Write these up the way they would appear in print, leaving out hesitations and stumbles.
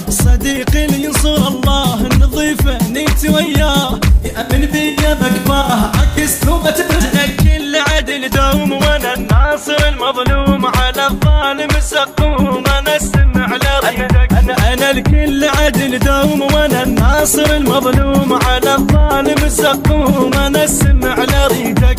صديقي اللي ينصر الله النظيفه نيت وياه يأمن بيا بكفاه عكس توبة كل عدل دوم وانا الناصر المظلوم على الظالم السقوم انا السمع لريدك انا الكل عدل دوم وانا الناصر المظلوم على الظالم السقوم انا السمع لريدك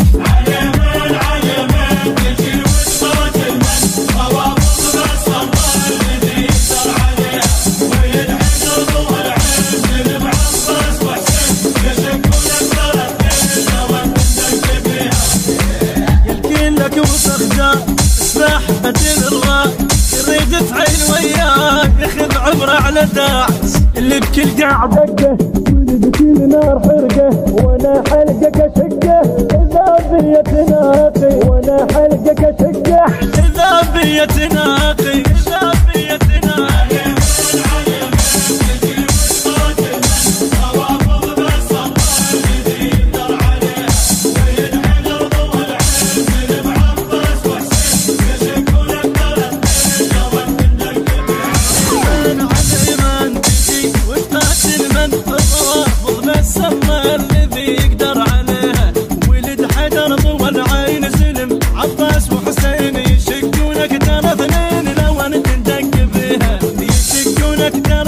اسمح بدل الراء يريد فعل وياك ياخذ عمره على داعس اللي بكل قاع دقه واللي بكل نار حرقه وانا حلقك اشقه اذا بي تناقي وانا حلقك اشقه اذا بي تناقي اذا بي تناقي الذي يقدر عليها ولد حيدر طول عين سلم عباس وحسين يشقونك ترى اثنين لو انت ندق فيها يشقونك ترى